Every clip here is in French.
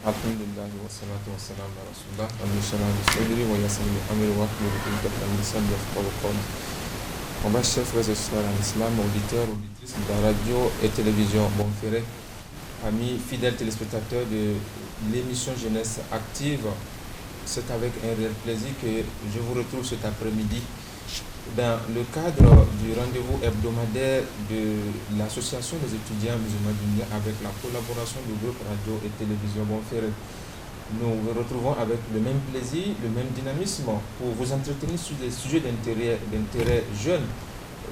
Alhamdulillah wa salatu wa salam ala rasulullah wa yassir amri wa hlul uqdatan min lisani yafqahu qawli. On va, chers frères et sœurs en islam, auditeurs, auditrices de la radio et télévision Bonferré, amis fidèles téléspectateurs de l'émission Jeunesse Active, c'est avec un réel plaisir que je vous retrouve cet après-midi dans le cadre du rendez-vous hebdomadaire de l'association des étudiants musulmans du Niger avec la collaboration du groupe radio et télévision Bonferré. Nous vous retrouvons avec le même plaisir, le même dynamisme pour vous entretenir sur des sujets d'intérêt jeune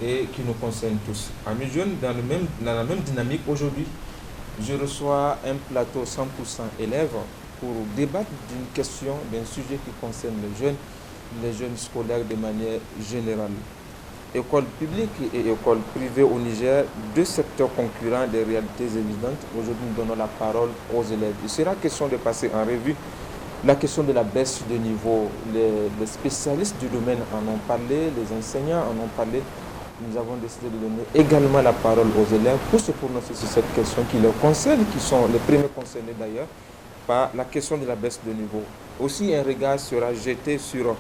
et qui nous concernent tous. Amis jeunes, dans la même dynamique, aujourd'hui, je reçois un plateau 100% élèves pour débattre d'une question, d'un sujet qui concerne les jeunes scolaires de manière générale. École publique et école privée au Niger, deux secteurs concurrents, des réalités évidentes. Aujourd'hui, nous donnons la parole aux élèves. Il sera question de passer en revue la question de la baisse de niveau. Les spécialistes du domaine en ont parlé, les enseignants en ont parlé. Nous avons décidé de donner également la parole aux élèves pour se prononcer sur cette question qui leur concerne, qui sont les premiers concernés d'ailleurs par la question de la baisse de niveau. Aussi, un regard sera jeté sur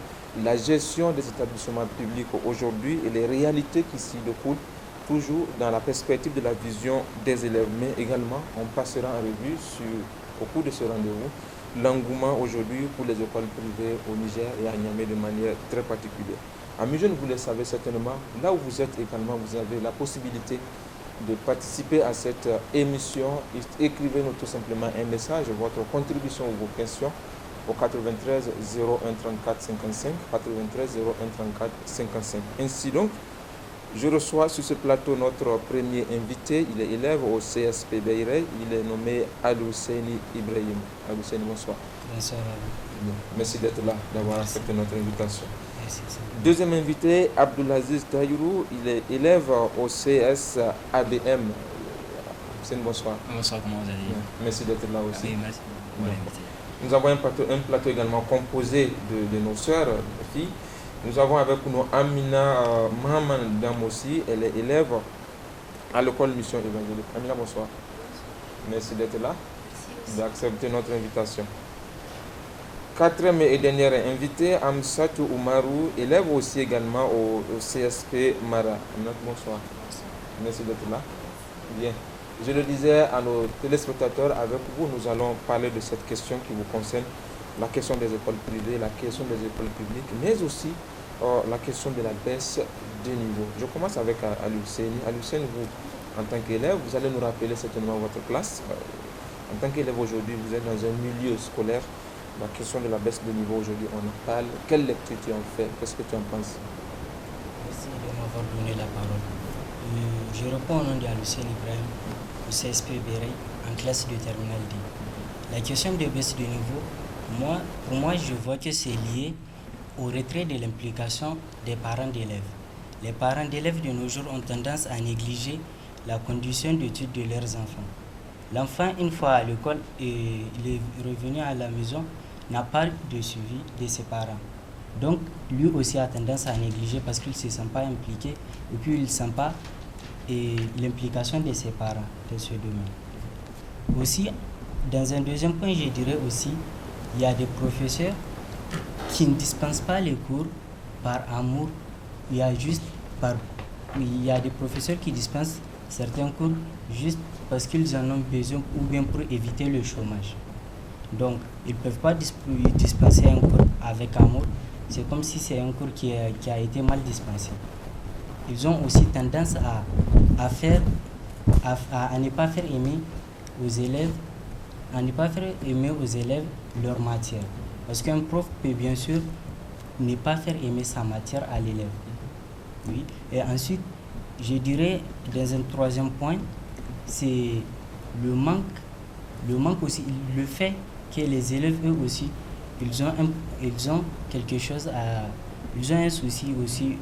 la gestion des établissements publics aujourd'hui et les réalités qui s'y découlent, toujours dans la perspective de la vision des élèves. Mais également, on passera en revue au cours de ce rendez-vous l'engouement aujourd'hui pour les écoles privées au Niger et à Niamey de manière très particulière. Amis jeunes, vous le savez certainement, là où vous êtes également, vous avez la possibilité de participer à cette émission. Écrivez-nous tout simplement un message, votre contribution ou vos questions au 93 01 34 55, 93 01 34 55. Ainsi donc, je reçois sur ce plateau notre premier invité. Il est élève au CSP Beirey. Il est nommé Al-Husseini Ibrahim. Al-Husseini, bonsoir. Bonsoir. Merci d'être là, d'avoir accepté notre invitation. Merci. Deuxième invité, Abdulaziz Tahirou. Il est élève au CS ABM. Bonsoir. Bonsoir, comment vous allez? Merci d'être là aussi. Oui, merci pour l'inviter. Nous avons un plateau également composé de nos sœurs, filles. Nous avons avec nous Amina Mahaman Damossi, elle est élève à l'école Mission Évangélique. Amina, bonsoir. Merci d'être là, d'accepter notre invitation. Quatrième et dernière invitée, Amsatou Oumarou, élève aussi également au CSP Mara. Amina, bonsoir. Merci d'être là. Bien. Je le disais à nos téléspectateurs, avec vous, nous allons parler de cette question qui vous concerne, la question des écoles privées, la question des écoles publiques, mais aussi la question de la baisse de niveau. Je commence avec Al-Husseini. Al-Husseini, vous, en tant qu'élève, vous allez nous rappeler certainement votre classe. En tant qu'élève aujourd'hui, vous êtes dans un milieu scolaire. La question de la baisse de niveau aujourd'hui, on en parle. Quelle lecture tu en fais? Qu'est-ce que tu en penses? Merci de m'avoir donné la parole. Je réponds au nom d'Al-Husseini Ibrahim, au CSP Beirey, en classe de terminale D. La question de baisse de niveau, pour moi, je vois que c'est lié au retrait de l'implication des parents d'élèves. Les parents d'élèves de nos jours ont tendance à négliger la condition d'études de leurs enfants. L'enfant, une fois à l'école et il est revenu à la maison, n'a pas de suivi de ses parents. Donc, lui aussi a tendance à négliger parce qu'il ne se sent pas impliqué et puis il ne sent pas l'implication de ses parents dans ce domaine. Aussi, dans un deuxième point, je dirais aussi, il y a des professeurs qui ne dispensent pas les cours par amour. Il y a des professeurs qui dispensent certains cours juste parce qu'ils en ont besoin ou bien pour éviter le chômage. Donc, ils ne peuvent pas dispenser un cours avec amour. C'est comme si c'est un cours qui a été mal dispensé. Ils ont aussi tendance à ne pas faire aimer aux élèves, leur matière. Parce qu'un prof peut bien sûr ne pas faire aimer sa matière à l'élève. Oui. Et ensuite, je dirais, dans un troisième point, c'est le manque aussi, le fait que les élèves, eux aussi, ils ont quelque chose ils ont un souci aussi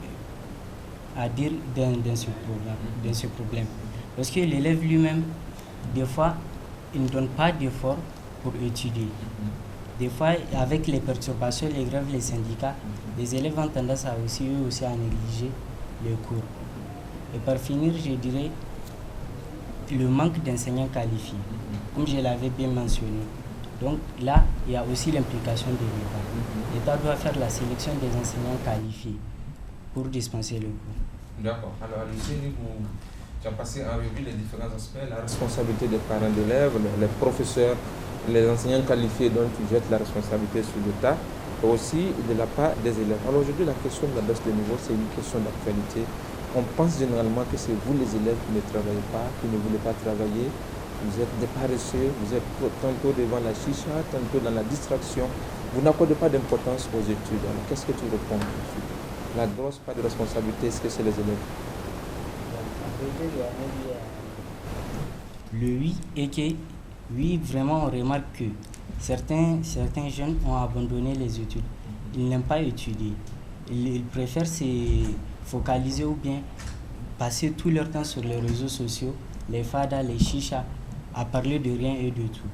à dire dans ce problème. Parce que l'élève lui-même, des fois, il ne donne pas d'effort pour étudier. Des fois, avec les perturbations, les grèves, les syndicats, les élèves ont tendance eux aussi à négliger les cours. Et par finir, je dirais le manque d'enseignants qualifiés. Comme je l'avais bien mentionné, Donc là, il y a aussi l'implication de l'État. L'État doit faire la sélection des enseignants qualifiés pour dispenser le cours. D'accord. Alors, à l'UCN, tu as passé en revue les différents aspects, la responsabilité des parents d'élèves, les professeurs, les enseignants qualifiés dont tu jettes la responsabilité sur l'État, et aussi de la part des élèves. Alors aujourd'hui, la question de la baisse de niveau, c'est une question d'actualité. On pense généralement que c'est vous les élèves qui ne travaillez pas, qui ne voulez pas travailler. Vous êtes des paresseux, vous êtes tantôt devant la chicha, tantôt dans la distraction. Vous n'accordez pas d'importance aux études. Alors qu'est-ce que tu réponds ensuite? La grosse part de responsabilité, est-ce que c'est les élèves? Le oui est que, oui, vraiment, on remarque que certains jeunes ont abandonné les études. Ils n'aiment pas étudier. Ils préfèrent se focaliser ou bien passer tout leur temps sur les réseaux sociaux, les fadas, les chichas, à parler de rien et de tout.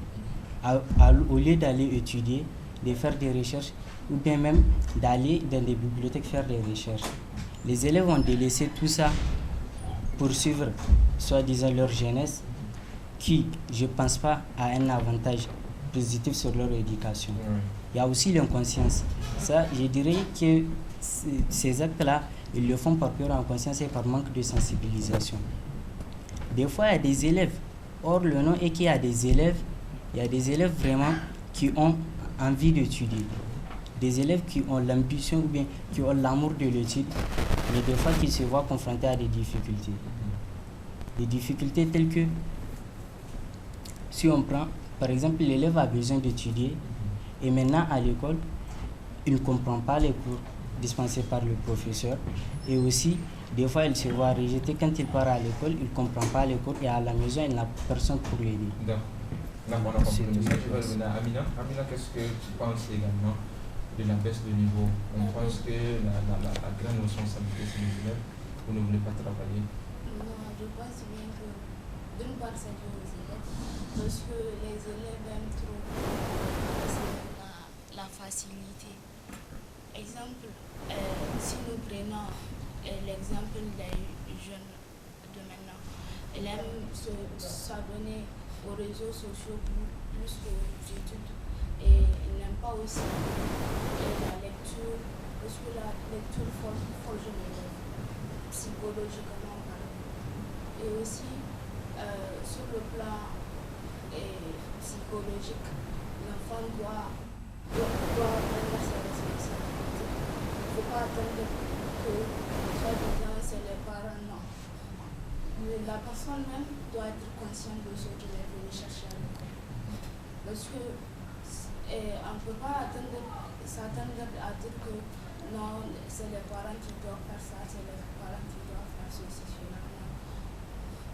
Au lieu d'aller étudier, de faire des recherches, ou bien même d'aller dans des bibliothèques faire des recherches. Les élèves ont délaissé tout ça pour suivre, soi-disant, leur jeunesse, qui, je ne pense pas, a un avantage positif sur leur éducation. Il y a aussi l'inconscience. Ça, je dirais que ces actes-là, ils le font par pure inconscience et par manque de sensibilisation. Des fois, il y a des élèves. Or, le nom est qu'il y a des élèves vraiment qui ont envie d'étudier. Des élèves qui ont l'ambition ou bien qui ont l'amour de l'étude, mais des fois qui se voient confrontés à des difficultés. Des difficultés telles que, si on prend, par exemple, l'élève a besoin d'étudier et maintenant à l'école, il ne comprend pas les cours dispensés par le professeur et aussi, des fois, il se voit rejeté quand il part à l'école, il ne comprend pas les cours et à la maison, il n'a personne pour l'aider. D'accord, on a compris. Amina, qu'est-ce que tu penses également de la baisse de niveau? On pense que la grande responsabilité, c'est les élèves. Vous ne voulez pas travailler? Non, je pense bien que d'une part, c'est dû aux élèves, parce que les élèves aiment trop la facilité. Exemple, si nous prenons l'exemple des jeunes de maintenant, ils aiment s'adonner aux réseaux sociaux plus qu'aux études. Et ils n'aiment pas aussi la lecture, parce que la lecture forge l'élève, psychologiquement parlant. Et aussi, sur le plan psychologique, l'enfant doit prendre ses responsabilités. Il ne faut pas attendre que, soi-disant, c'est les parents, non. La personne même doit être consciente de ce qu'il est venu chercher à l'école. Parce que on ne peut pas s'attendre à dire que non, c'est les parents qui doivent faire ça, c'est les parents qui doivent faire ceci, cela. Non.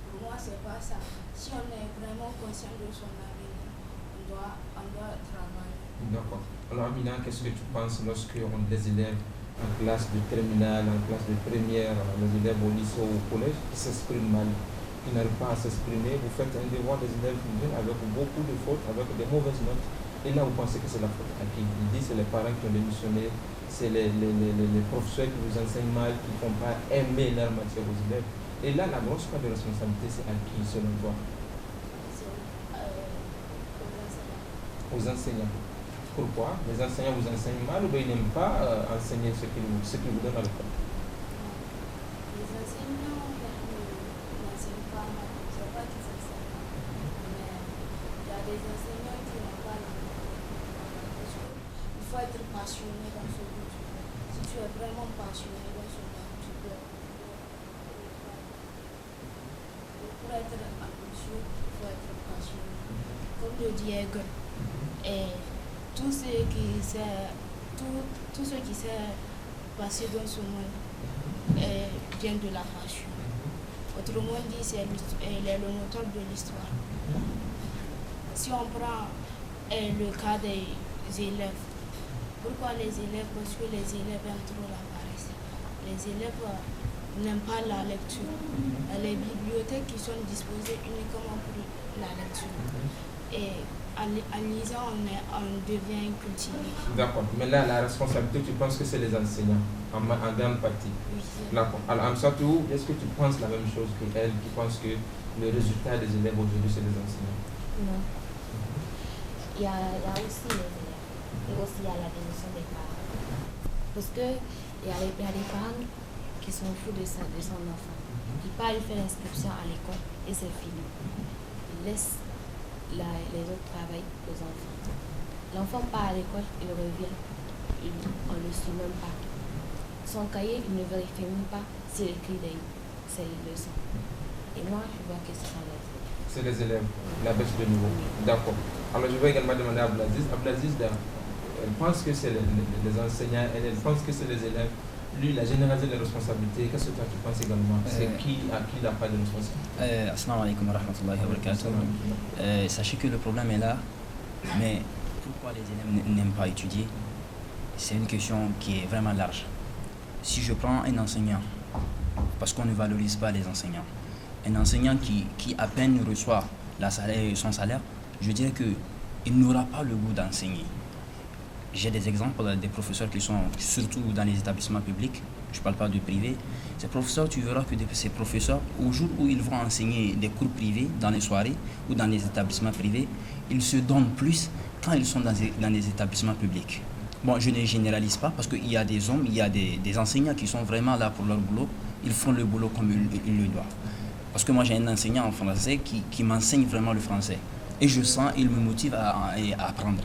Pour moi, ce n'est pas ça. Si on est vraiment conscient de son avenir, on doit travailler. D'accord. Alors Amina, qu'est-ce que tu penses lorsque on a des élèves en classe de terminale, en classe de première, les élèves au lycée ou au collège qui s'expriment mal, qui n'arrivent pas à s'exprimer? Vous faites un devoir des élèves qui viennent avec beaucoup de fautes, avec des mauvaises notes. Et là, vous pensez que c'est la faute à qui? Il dit que c'est les parents qui ont démissionné, c'est les professeurs qui vous enseignent mal, qui ne font pas aimer leur matière aux élèves. Et là, la grosse part de responsabilité, c'est à qui, selon toi? Aux enseignants. Pourquoi? Les enseignants vous enseignent mal ou bien ils n'aiment pas enseigner ce qu'ils vous donnent à l'école? Les enseignants n'enseignent pas mal, je ne sais pas qu'ils enseignent mal, mais il y a des enseignants qui n'ont pas la Il faut être passionné dans ce que tu fais. Si tu es vraiment passionné dans ce que tu fais, pour être ambitieux, il faut être passionné. Comme le dit Hegel, et tout ce qui s'est passé dans ce monde vient de la passion. Autrement dit, elle est le moteur de l'histoire. Si on prend le cas des élèves, pourquoi les élèves? Parce que les élèves aiment trop la paresse. Les élèves n'aiment pas la lecture. Les bibliothèques qui sont disposées uniquement pour la lecture. Et en lisant, on devient cultivé. D'accord. Mais là, la responsabilité, tu penses que c'est les enseignants, en grande partie? Oui. D'accord. Alors, Amsatou, est-ce que tu penses la même chose qu'elle, qui pense que le résultat des élèves aujourd'hui, c'est les enseignants? Non. il y a aussi les élèves et aussi il y a la démission des parents. Parce que il y a des parents qui sont fous de son enfant. Il part, il fait l'inscription à l'école et c'est fini. Il laisse les autres travailler aux enfants. L'enfant part à l'école, il revient, on ne le suit même pas. Son cahier, il ne vérifie même pas s'il écrit ses leçons. Et moi, je vois que ce sont les élèves. C'est les élèves, la baisse de niveau. D'accord. Alors je vais également demander à Abdelaziz. Abdelaziz, elle pense que c'est les enseignants, elle pense que c'est les élèves. Lui, il a généralisé les responsabilités. Qu'est-ce que toi tu penses également? C'est qui a qui la part de responsabilité? Assalamu alaikum wa rahmatullahi wa barakatuh. Sachez que le problème est là, mais pourquoi les élèves n'aiment pas étudier? C'est une question qui est vraiment large. Si je prends un enseignant, parce qu'on ne valorise pas les enseignants, un enseignant qui à peine reçoit son salaire, je dirais qu'il n'aura pas le goût d'enseigner. J'ai des exemples des professeurs qui sont surtout dans les établissements publics, je ne parle pas du privé. Ces professeurs, tu verras que ces professeurs, au jour où ils vont enseigner des cours privés dans les soirées ou dans les établissements privés, ils se donnent plus quand ils sont dans les établissements publics. Bon, je ne généralise pas parce qu'il y a des hommes, il y a des enseignants qui sont vraiment là pour leur boulot, ils font le boulot comme ils le doivent. Parce que moi j'ai un enseignant en français qui m'enseigne vraiment le français. Et je sens, il me motive à apprendre.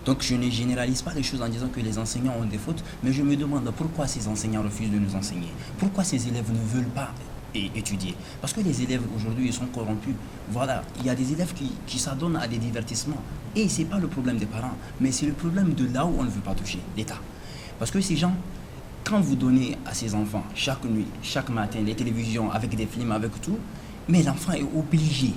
Donc je ne généralise pas les choses en disant que les enseignants ont des fautes, mais je me demande pourquoi ces enseignants refusent de nous enseigner. Pourquoi ces élèves ne veulent pas étudier? Parce que les élèves aujourd'hui ils sont corrompus. Voilà, il y a des élèves qui s'adonnent à des divertissements. Et ce n'est pas le problème des parents, mais c'est le problème de là où on ne veut pas toucher, l'État. Parce que ces gens, quand vous donnez à ces enfants chaque nuit, chaque matin, les télévisions avec des films, avec tout, mais l'enfant est obligé.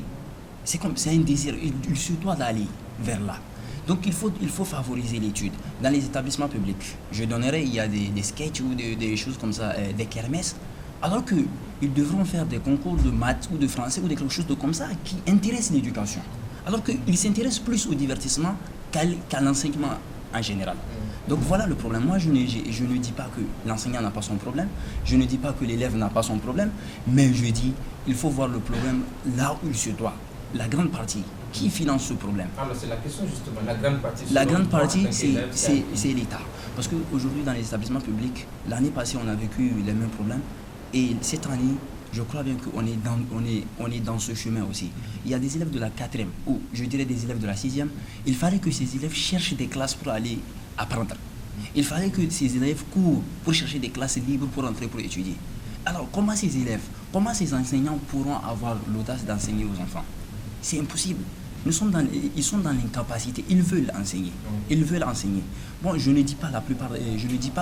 C'est un désir, il se doit d'aller vers là. Donc il faut favoriser l'étude. Dans les établissements publics, je donnerai, il y a des sketchs ou des choses comme ça, des kermesses, alors qu'ils devront faire des concours de maths ou de français ou de quelque chose comme ça qui intéresse l'éducation. Alors qu'ils s'intéressent plus au divertissement qu'à l'enseignement en général. Donc voilà le problème. Moi, je ne dis pas que l'enseignant n'a pas son problème, je ne dis pas que l'élève n'a pas son problème, mais je dis il faut voir le problème là où il se doit. La grande partie, qui finance ce problème? Alors c'est la question justement, la grande partie. La grande partie, c'est l'État. Parce qu'aujourd'hui, dans les établissements publics, l'année passée, on a vécu les mêmes problèmes. Et cette année, je crois bien qu'on est dans ce chemin aussi. Il y a des élèves de la 4e, ou je dirais des élèves de la 6e. Il fallait que ces élèves cherchent des classes pour aller apprendre. Il fallait que ces élèves courent pour chercher des classes libres pour entrer pour étudier. Alors, comment ces élèves, comment ces enseignants pourront avoir l'audace d'enseigner aux enfants? C'est impossible. Ils sont dans l'incapacité. Ils veulent enseigner. Ils veulent enseigner. Bon, je ne dis pas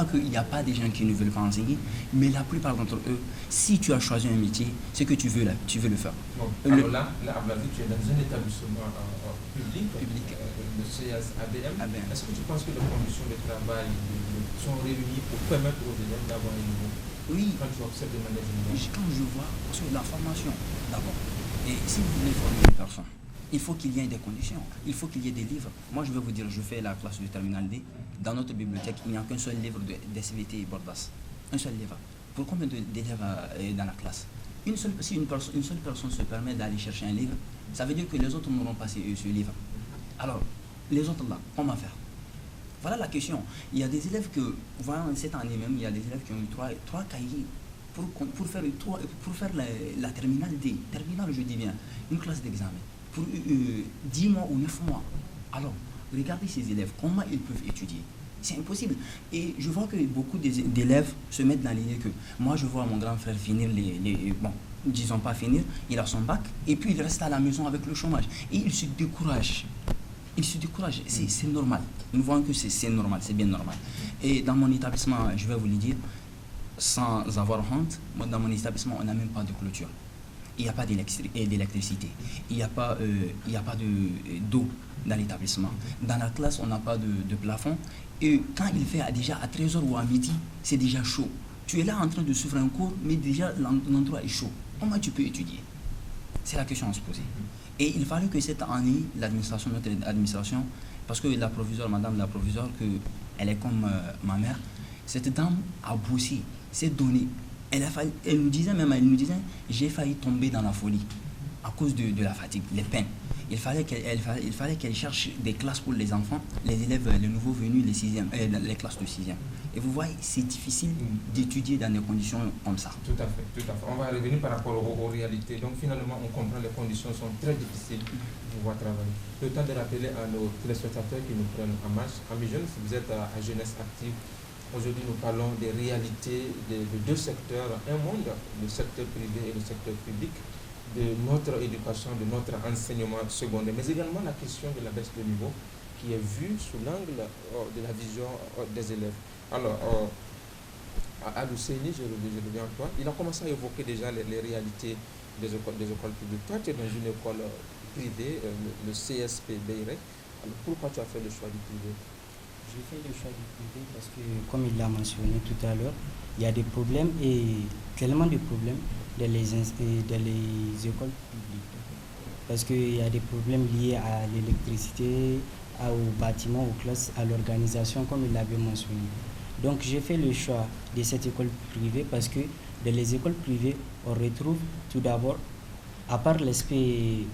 qu'il n'y a pas des gens qui ne veulent pas enseigner, mais la plupart d'entre eux, si tu as choisi un métier, c'est que tu veux le faire. Bon, alors là, Abdelaziz, tu es dans un établissement public. Le CSABM. Est-ce que tu penses que les conditions de travail sont réunies pour permettre aux élèves d'avoir un niveau? Oui. Quand tu observes de manière générale. Quand je vois, parce que la formation, d'abord. Et si vous voulez former une personne, il faut qu'il y ait des conditions, il faut qu'il y ait des livres. Moi, je vais vous dire, je fais la classe de terminale D. Dans notre bibliothèque, il n'y a qu'un seul livre d'SVT et Bordas. Un seul livre. Pour combien d'élèves dans la classe? Si une seule personne se permet d'aller chercher un livre, ça veut dire que les autres n'auront pas ce livre. Alors, les autres là, comment faire? Voilà la question. Il y a des élèves voilà, cette année même, il y a des élèves qui ont eu trois cahiers pour faire la terminale D. Terminale, je dis bien, une classe d'examen. Pour 10 mois ou 9 mois. Alors, regardez ces élèves, comment ils peuvent étudier? C'est impossible. Et je vois que beaucoup d'élèves se mettent dans l'idée que moi, je vois mon grand frère finir bon, disons pas finir, il a son bac, et puis il reste à la maison avec le chômage. Et il se décourage. C'est normal. Nous voyons que c'est normal, c'est bien normal. Et dans mon établissement, je vais vous le dire, sans avoir honte, moi, dans mon établissement, on n'a même pas de clôture. Il n'y a pas d'électricité, il n'y a pas d'eau dans l'établissement. Dans la classe, on n'a pas de plafond. Et quand il fait déjà à 13h ou à midi, c'est déjà chaud. Tu es là en train de suivre un cours, mais déjà l'endroit est chaud. Comment tu peux étudier? C'est la question à se poser. Et il fallait que cette année, notre administration, parce que madame la proviseure, elle est comme ma mère, cette dame a bossé, s'est donnée. Elle nous disait, j'ai failli tomber dans la folie à cause de la fatigue, les peines. il fallait qu'elle cherche des classes pour les enfants, les élèves, les nouveaux venus, les classes de 6e. Et vous voyez, c'est difficile d'étudier dans des conditions comme ça. Tout à fait, tout à fait. On va revenir par rapport aux réalités. Donc finalement, on comprend que les conditions sont très difficiles pour pouvoir travailler. Le temps de rappeler à nos téléspectateurs qui nous prennent en marche. Amis jeunes, si vous êtes à Jeunesse Active, aujourd'hui nous parlons des réalités de deux secteurs, un monde, le secteur privé et le secteur public, de notre éducation, de notre enseignement secondaire, mais également la question de la baisse de niveau qui est vue sous l'angle de la vision des élèves. Alors, à Lucénie, je reviens à toi, il a commencé à évoquer déjà les réalités des écoles publiques. Toi, tu es dans une école privée, le CSP Beyrouth. Alors, pourquoi tu as fait le choix du privé? J'ai fait le choix du privé parce que, comme il l'a mentionné tout à l'heure, il y a des problèmes et tellement de problèmes dans les écoles publiques. Parce qu'il y a des problèmes liés à l'électricité, aux bâtiments, aux classes, à l'organisation, comme il l'avait mentionné. Donc j'ai fait le choix de cette école privée parce que dans les écoles privées, on retrouve tout d'abord, à part l'aspect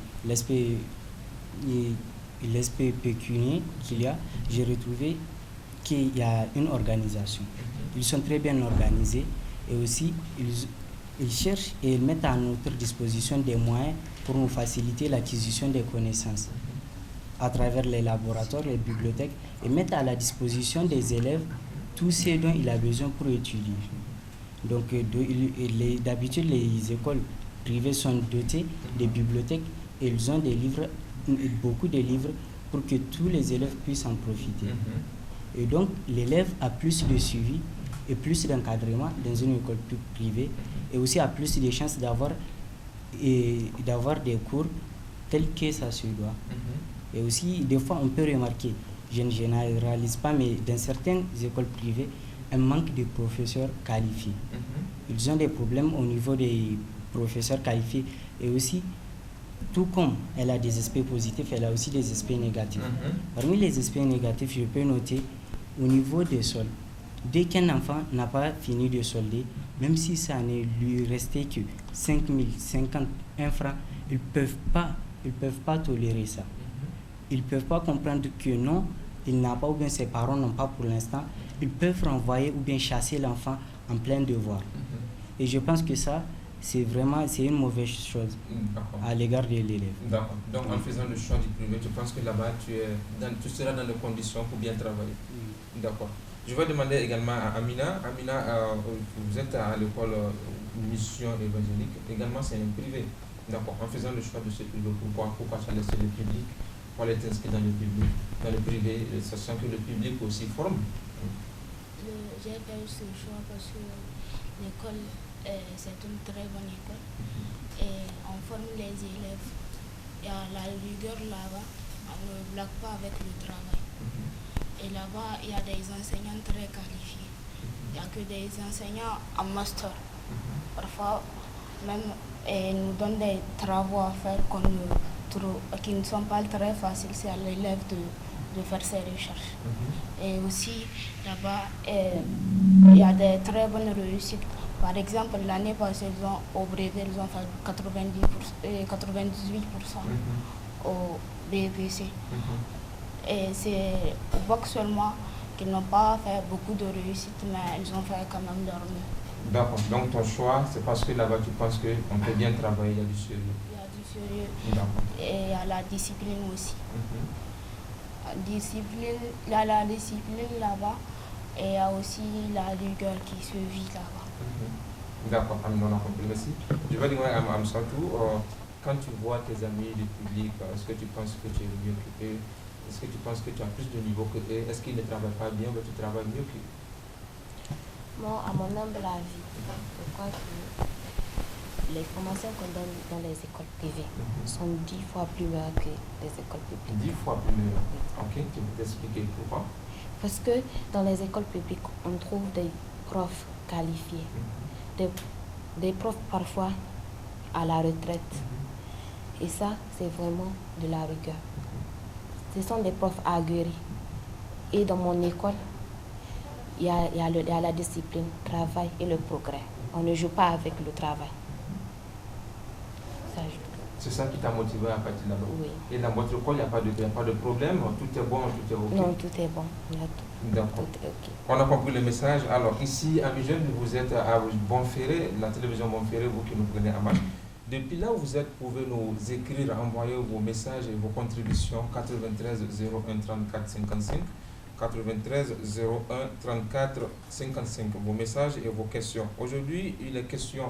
pécunier qu'il y a, j'ai retrouvé qu'il y a une organisation. Ils sont très bien organisés et aussi ils cherchent et ils mettent à notre disposition des moyens pour nous faciliter l'acquisition des connaissances à travers les laboratoires, les bibliothèques, et mettent à la disposition des élèves tout ce dont il a besoin pour étudier. Donc d'habitude, les écoles privées sont dotées de bibliothèques et ils ont des livres, beaucoup de livres pour que tous les élèves puissent en profiter. Et donc l'élève a plus de suivi et plus d'encadrement dans une école privée et aussi a plus de chances d'avoir des cours tels que ça se doit. Et aussi, des fois, on peut remarquer, je ne généralise pas, mais dans certaines écoles privées, un manque de professeurs qualifiés. Ils ont des problèmes au niveau des professeurs qualifiés. Et aussi, tout comme elle a des aspects positifs, elle a aussi des aspects négatifs. Parmi les aspects négatifs, je peux noter au niveau des soldes. Dès qu'un enfant n'a pas fini de solder, même si ça ne lui restait que 5 000, 51 francs, ils ne peuvent pas tolérer ça. Ils ne peuvent pas comprendre que non, il n'a pas, ou bien ses parents n'ont pas pour l'instant. Ils peuvent renvoyer ou bien chasser l'enfant en plein devoir. Et je pense que ça, c'est une mauvaise chose à l'égard de l'élève. D'accord. Donc en faisant le choix du privé, tu penses que là-bas, tu seras dans les conditions pour bien travailler. D'accord. Je vais demander également à Amina. Amina, vous êtes à l'école Mission évangélique. Également, c'est un privé. D'accord. En faisant le choix de ce privé, pourquoi tu as laissé le public? Pour aller t'inscrire dans le privé, sachant que le public aussi forme. J'ai fait ce choix parce que l'école, c'est une très bonne école et on forme les élèves. Il y a la rigueur là-bas, on ne blague pas avec le travail. Et là-bas, il y a des enseignants très qualifiés. Il n'y a que des enseignants en master. Parfois, même, ils nous donnent des travaux à faire qui ne sont pas très faciles, c'est à l'élève de faire ses recherches. Et aussi, là-bas, il y a des très bonnes réussites. Par exemple, l'année passée, au brevet, ils ont fait 98% au BPC. Et c'est au bac seulement qu'ils n'ont pas fait beaucoup de réussite, mais ils ont fait quand même leur mieux. D'accord. Donc ton choix, c'est parce que là-bas, tu penses qu'on peut bien travailler, il y a du sérieux. Et il y a la discipline aussi. Il y a la discipline là-bas et il y a aussi la rigueur qui se vit là-bas. D'accord, on a compris. Merci. Je vais demander à Amsatou, quand tu vois tes amis du public, est-ce que tu penses que tu es mieux qu'eux? Est-ce que tu penses que tu as plus de niveau que eux? Est-ce qu'ils ne travaillent pas bien, mais tu travailles mieux qu'eux? Moi, à mon humble avis, je crois que les formations qu'on donne dans les écoles privées sont 10 fois plus meilleures que les écoles publiques. 10 fois plus meilleures. Ok, tu peux t'expliquer pourquoi? Parce que dans les écoles publiques, on trouve des profs qualifiés, des profs parfois à la retraite. Et ça, c'est vraiment de la rigueur. Ce sont des profs aguerris. Et dans mon école, il y a la discipline, le travail et le progrès. On ne joue pas avec le travail. C'est ça qui t'a motivé à partir là-bas. Oui. Et dans votre école, il n'y a pas de problème, tout est bon, tout est OK. Non, tout est bon. Il y a tout. D'accord. Tout est OK. On a compris le message. Alors ici, à Mijeune, vous êtes à Bonferré, la télévision Bonferré, vous qui nous prenez à main. Depuis là où vous êtes, vous pouvez nous écrire, envoyer vos messages et vos contributions 93 01 34 55. 93 01 34 55. Vos messages et vos questions. Aujourd'hui, il est question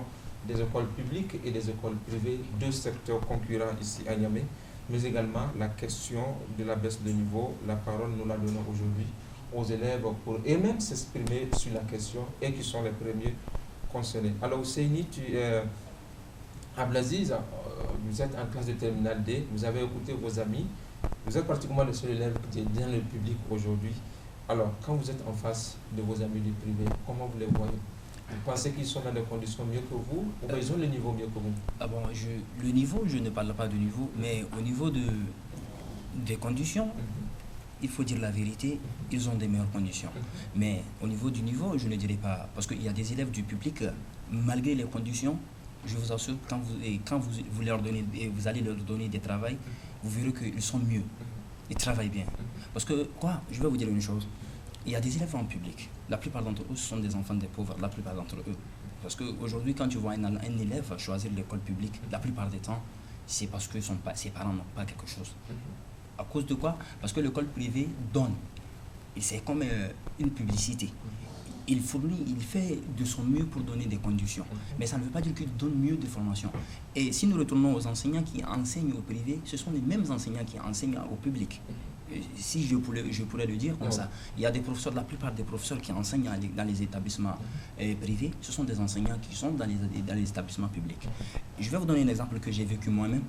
des écoles publiques et des écoles privées, deux secteurs concurrents ici à Niamey, mais également la question de la baisse de niveau. La parole, nous la donnons aujourd'hui aux élèves pour eux-mêmes s'exprimer sur la question et qui sont les premiers concernés. Alors, Ousseini, Ablaziz, vous êtes en classe de terminale D, vous avez écouté vos amis, vous êtes pratiquement le seul élève qui est dans le public aujourd'hui. Alors, quand vous êtes en face de vos amis du privé, comment vous les voyez? Vous pensez qu'ils sont dans des conditions mieux que vous ou bien ils ont le niveau mieux que vous? Ah bon, le niveau, je ne parle pas de niveau, mais au niveau des conditions, il faut dire la vérité, ils ont des meilleures conditions. Mais au niveau du niveau, je ne dirais pas, parce qu'il y a des élèves du public, malgré les conditions, je vous assure, quand vous leur donnez, et vous allez leur donner des travails, vous verrez qu'ils sont mieux, ils travaillent bien. Parce que, je vais vous dire une chose, il y a des élèves en public, la plupart d'entre eux sont des enfants des pauvres, la plupart d'entre eux. Parce qu'aujourd'hui, quand tu vois un élève choisir l'école publique, la plupart des temps, c'est parce que ses parents n'ont pas quelque chose. À cause de quoi? Parce que l'école privée donne. Et c'est comme une publicité. Il fait de son mieux pour donner des conditions. Mais ça ne veut pas dire qu'il donne mieux de formation. Et si nous retournons aux enseignants qui enseignent au privé, ce sont les mêmes enseignants qui enseignent au public. Si je pourrais le dire comme ça, il y a des professeurs, la plupart des professeurs qui enseignent dans les établissements privés, ce sont des enseignants qui sont dans les établissements publics. Je vais vous donner un exemple que j'ai vécu moi-même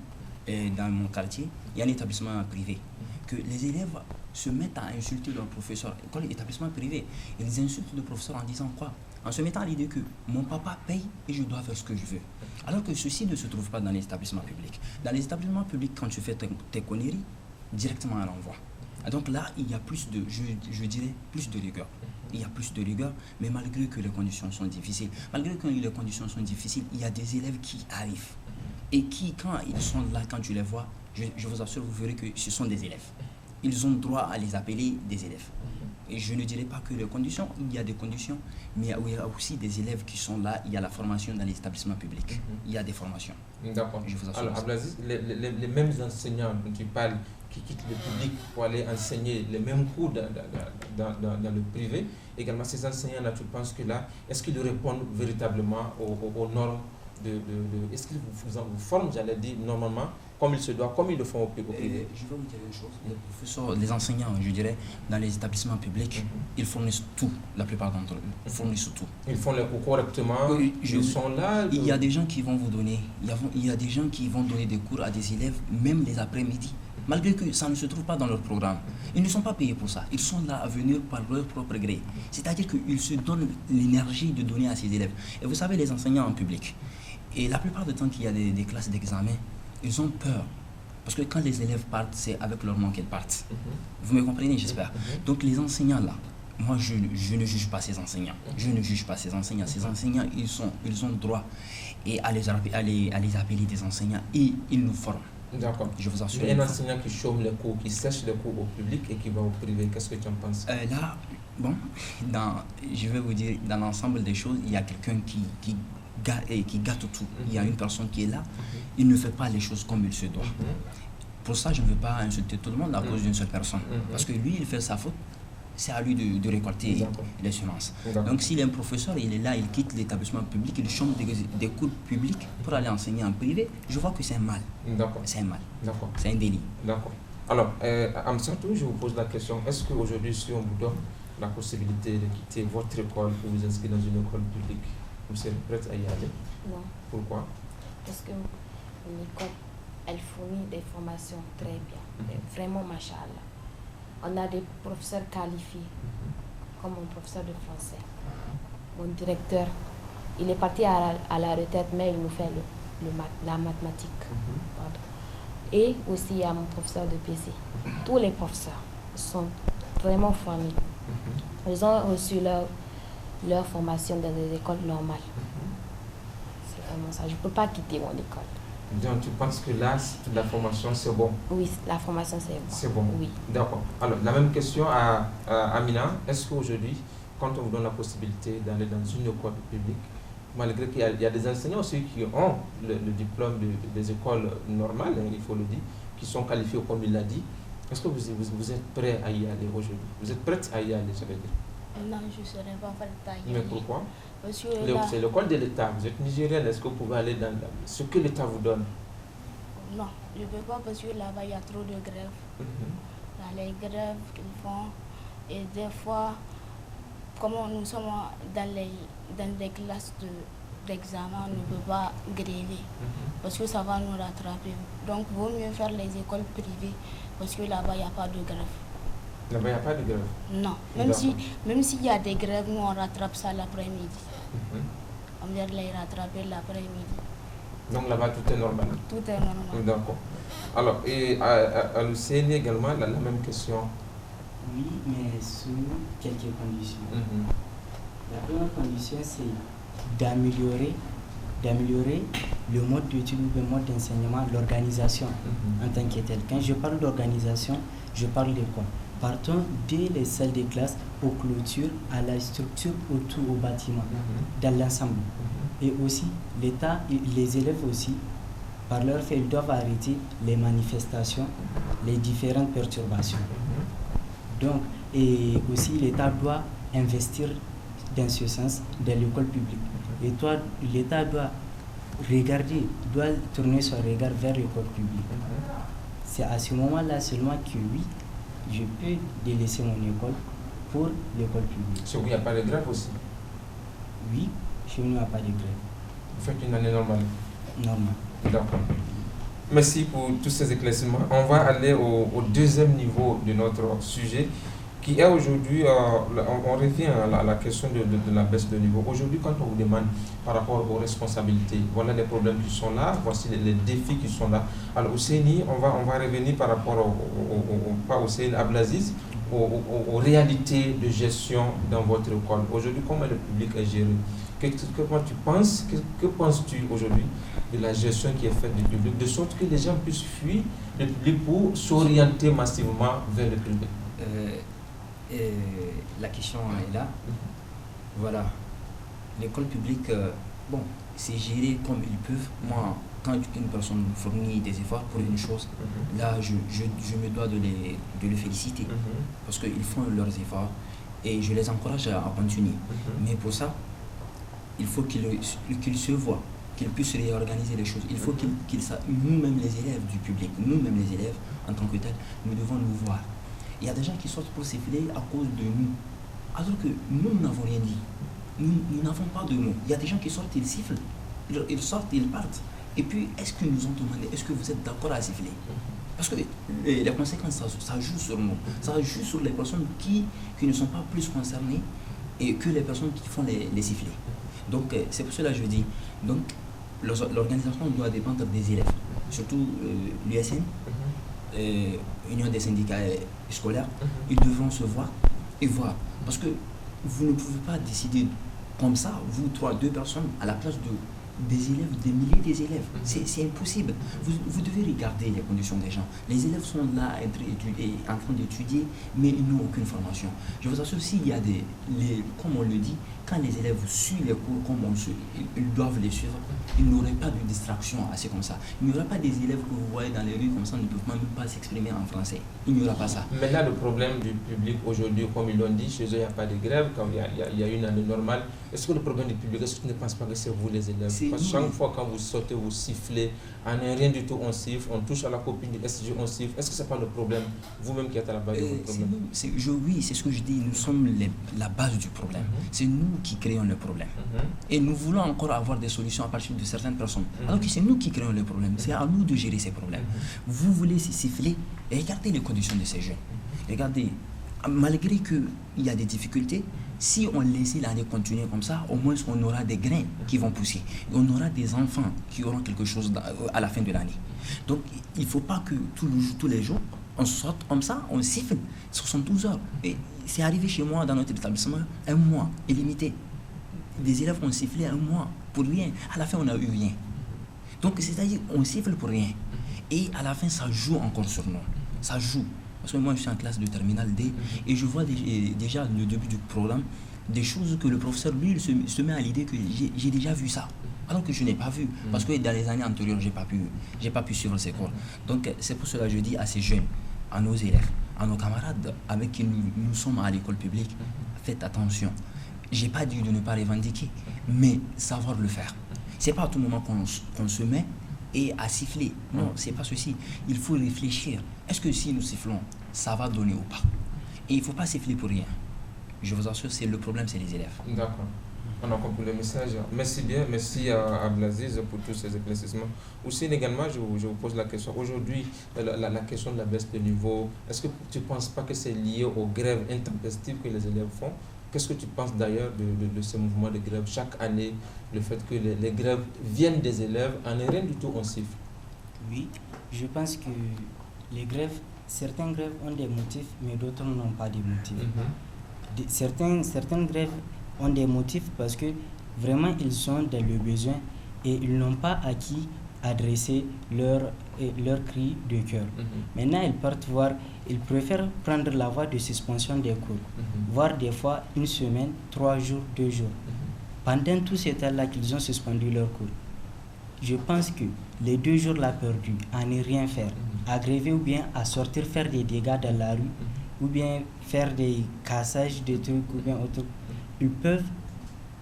dans mon quartier. Il y a un établissement privé que les élèves se mettent à insulter leurs professeurs. Quand l'établissement privé, ils insultent le professeur en disant quoi? En se mettant à l'idée que mon papa paye et je dois faire ce que je veux. Alors que ceci ne se trouve pas dans les établissements publics. Dans les établissements publics, quand tu fais tes conneries, directement à l'envoi. Donc là, il y a plus de, je dirais, plus de rigueur. Il y a plus de rigueur, mais malgré que les conditions sont difficiles, il y a des élèves qui arrivent. Et qui, quand ils sont là, quand tu les vois, je vous assure, vous verrez que ce sont des élèves. Ils ont droit à les appeler des élèves. Et je ne dirais pas que les conditions, il y a des conditions, mais il y a aussi des élèves qui sont là, il y a la formation dans les établissements publics. Il y a des formations. D'accord. Je vous assure. Alors, Ablaziz, les mêmes enseignants dont tu parles, qui quittent le public pour aller enseigner les mêmes cours dans le privé, également ces enseignants-là, tu penses que là, est-ce qu'ils répondent véritablement aux normes est-ce qu'ils vous forment, j'allais dire, normalement, comme il se doit, comme ils le font au privé? Je vais vous dire une chose, les professeurs, les enseignants, je dirais, dans les établissements publics, ils fournissent tout, la plupart d'entre eux, ils fournissent tout. Ils font les cours correctement, ils sont là. Il y a des gens qui vont vous donner, il y a des gens qui vont donner des cours à des élèves, même les après-midi. Malgré que ça ne se trouve pas dans leur programme. Ils ne sont pas payés pour ça. Ils sont là à venir par leur propre gré. C'est-à-dire qu'ils se donnent l'énergie de donner à ces élèves. Et vous savez, les enseignants en public, et la plupart du temps qu'il y a des classes d'examen, ils ont peur. Parce que quand les élèves partent, c'est avec leur nom qu'ils partent. Vous me comprenez, j'espère. Donc les enseignants là, moi je ne juge pas ces enseignants. Je ne juge pas ces enseignants. Ces enseignants, ils ont droit à les appeler des enseignants et ils nous forment. D'accord. Je vous assure. Un enseignant qui chôme les cours, qui sèche les cours au public et qui va au privé, qu'est-ce que tu en penses? Là, bon, je vais vous dire, dans l'ensemble des choses, il y a quelqu'un qui gâte tout. Il y a une personne qui est là, il ne fait pas les choses comme il se doit. Pour ça, je ne veux pas insulter tout le monde à cause d'une seule personne. Parce que lui, il fait sa faute, c'est à lui de récolter les semences. Donc s'il est un professeur, il est là, il quitte l'établissement public, il chôme des cours publics pour aller enseigner en privé, je vois que c'est un mal. C'est un mal. C'est un délit. D'accord. Alors, Amsatou, je vous pose la question, est-ce qu'aujourd'hui, si on vous donne la possibilité de quitter votre école pour vous inscrire dans une école publique, vous serez prête à y aller? Non. Pourquoi? Parce que l'école, elle fournit des formations très bien. Vraiment, machallah. On a des professeurs qualifiés, comme mon professeur de français. Mon directeur, il est parti à la retraite, mais il nous fait la mathématique. Et aussi, il y a mon professeur de PC. Tous les professeurs sont vraiment formés. Ils ont reçu leur formation dans des écoles normales. C'est vraiment ça. Je ne peux pas quitter mon école. Donc tu penses que là, la formation, c'est bon? Oui, la formation, c'est bon. C'est bon? Oui. D'accord. Alors, la même question à Amina. Est-ce qu'aujourd'hui, quand on vous donne la possibilité d'aller dans une école publique, malgré qu'il y a des enseignants aussi qui ont le diplôme des écoles normales, hein, il faut le dire, qui sont qualifiés comme il l'a dit, est-ce que vous êtes prêt à y aller aujourd'hui? Vous êtes prête à y aller, ça veut dire? Non, je ne serais pas prête à y Mais aller. pourquoi? Parce que C'est l'école de l'État. Vous êtes nigérienne. Est-ce que vous pouvez aller dans ce que l'État vous donne? non, je ne peux pas parce que là-bas, il y a trop de grèves. Il y a les grèves qu'ils font. Et des fois, comme nous sommes dans les classes d'examen, on ne peut pas gréver. Parce que ça va nous rattraper. Donc, il vaut mieux faire les écoles privées. Parce que là-bas, il n'y a pas de grève. Là-bas, il n'y a pas de grève? Non. Même s'il y a des grèves, nous, on rattrape ça l'après-midi. On vient les rattraper l'après-midi. Donc là-bas, tout est normal? Tout est normal. D'accord. Alors, et à l'UCN également, la même question. Oui, mais sous quelques conditions. La première condition, c'est d'améliorer le mode d'étude ou le mode d'enseignement, l'organisation en tant que tel. Quand je parle d'organisation, je parle de quoi? Partons dès les salles de classe aux clôtures, à la structure autour au bâtiment, dans l'ensemble. Et aussi, l'État, les élèves aussi, par leur fait, ils doivent arrêter les manifestations, les différentes perturbations. Donc, et aussi, l'État doit investir dans ce sens dans l'école publique. Et toi, l'État doit tourner son regard vers l'école publique. C'est à ce moment-là seulement que oui, je peux délaisser mon école pour l'école publique. Chez vous, il n'y a pas de grève aussi? Oui, chez nous, il n'y a pas de grève. Vous faites une année normale? Normal. D'accord. Merci pour tous ces éclaircissements. On va aller au deuxième niveau de notre sujet, qui est aujourd'hui, on revient à la question de la baisse de niveau. Aujourd'hui, quand on vous demande par rapport aux responsabilités, voilà les problèmes qui sont là, voici les défis qui sont là. Alors au CENI, on va revenir par rapport pas au CENI, à Blaziz, aux réalités de gestion dans votre école. Aujourd'hui, comment le public est géré? Que penses-tu aujourd'hui de la gestion qui est faite du public, de sorte que les gens puissent fuir le public pour s'orienter massivement vers le public? La question est là. Voilà. L'école publique, bon, c'est géré comme ils peuvent. Moi, quand une personne fournit des efforts pour une chose, là, je me dois de les féliciter. Parce qu'ils font leurs efforts et je les encourage à continuer. Mais pour ça, il faut qu'ils se voient, qu'ils puissent réorganiser les choses. Il faut qu'ils sachent, nous-mêmes les élèves du public, nous-mêmes les élèves en tant que tels, nous devons nous voir. Il y a des gens qui sortent pour siffler à cause de nous, alors que nous n'avons rien dit. Nous n'avons pas de mots. Il y a des gens qui sortent, ils sifflent, ils sortent, ils partent. Et puis, est-ce qu'ils nous ont demandé, est-ce que vous êtes d'accord à siffler? Parce que les conséquences, ça joue sur nous. Ça joue sur les personnes qui ne sont pas plus concernées et que les personnes qui font les sifflets. Donc, c'est pour cela que je dis, donc, l'organisation doit dépendre des élèves, surtout l'USN, Union des syndicats scolaires. Ils devront se voir et voir. Parce que vous ne pouvez pas décider comme ça, vous, deux personnes, à la place des élèves, des milliers d'élèves. C'est impossible. Vous devez regarder les conditions des gens. Les élèves sont là en train d'étudier, mais ils n'ont aucune formation. Je vous assure, s'il y a comme on le dit, quand les élèves suivent les cours comme ils doivent les suivre, il n'y aurait pas de distraction assez comme ça. Il n'y aura pas des élèves que vous voyez dans les rues comme ça, ne peuvent même pas s'exprimer en français. Il n'y aura pas ça. Mais là, le problème du public aujourd'hui, comme ils l'ont dit, chez eux, il n'y a pas de grève, comme il y a une année normale. Est-ce que le problème du public, est-ce que tu ne penses pas que c'est vous les élèves? Parce que chaque fois quand vous sortez, vous sifflez, en rien du tout on siffle, on touche à la copine du SG, on siffle. Est-ce que ce n'est pas le problème, vous-même qui êtes à la base du problème? Oui, c'est ce que je dis, nous sommes la base du problème. C'est nous qui créons le problème. Et nous voulons encore avoir des solutions à partir de certaines personnes. Alors que c'est nous qui créons le problème, c'est à nous de gérer ces problèmes. Vous voulez siffler, et regardez les conditions de ces jeunes. Regardez, malgré qu'il y a des difficultés, si on laisse l'année continuer comme ça, au moins on aura des grains qui vont pousser. On aura des enfants qui auront quelque chose à la fin de l'année. Donc il ne faut pas que tous les jours, on sorte comme ça, on siffle 72 heures. Et c'est arrivé chez moi dans notre établissement, un mois illimité. Des élèves ont sifflé un mois pour rien. À la fin, on n'a eu rien. Donc, c'est-à-dire, on siffle pour rien. Et à la fin, ça joue encore sur nous. Ça joue. Parce que moi, je suis en classe de terminale D et je vois déjà le début du programme des choses que le professeur, lui, il se met à l'idée que j'ai déjà vu ça. Alors que je n'ai pas vu. Parce que dans les années antérieures, je n'ai pas pu suivre ces cours. Donc, c'est pour cela que je dis à ces jeunes, à nos élèves, à nos camarades avec qui nous sommes à l'école publique, faites attention. Je n'ai pas dit de ne pas revendiquer, mais savoir le faire. Ce n'est pas à tout moment qu'on se met et à siffler. Non, ce n'est pas ceci. Il faut réfléchir. Est-ce que si nous sifflons, ça va donner ou pas? Et il ne faut pas siffler pour rien. Je vous assure, le problème, c'est les élèves. D'accord. On a compris le message. Merci bien, merci à Abdelaziz pour tous ces éclaircissements. Aussi, également, je vous pose la question. Aujourd'hui, la question de la baisse de niveau, est-ce que tu ne penses pas que c'est lié aux grèves intempestives que les élèves font? Qu'est-ce que tu penses d'ailleurs de ce mouvement de grève chaque année, le fait que les grèves viennent des élèves, en rien du tout on siffle? Oui, je pense que les grèves, certaines grèves ont des motifs, mais d'autres n'ont pas de motifs. Certaines grèves ont des motifs parce que vraiment ils sont dans le besoin et ils n'ont pas à qui adresser leur cri de cœur. Maintenant, ils partent voir, ils préfèrent prendre la voie de suspension des cours, voire des fois une semaine, 3 jours, 2 jours. Pendant tout ce temps-là qu'ils ont suspendu leurs cours, je pense que les 2 jours là perdus à ne rien faire, à gréver ou bien à sortir faire des dégâts dans la rue, ou bien faire des cassages de trucs ou bien autre, ils peuvent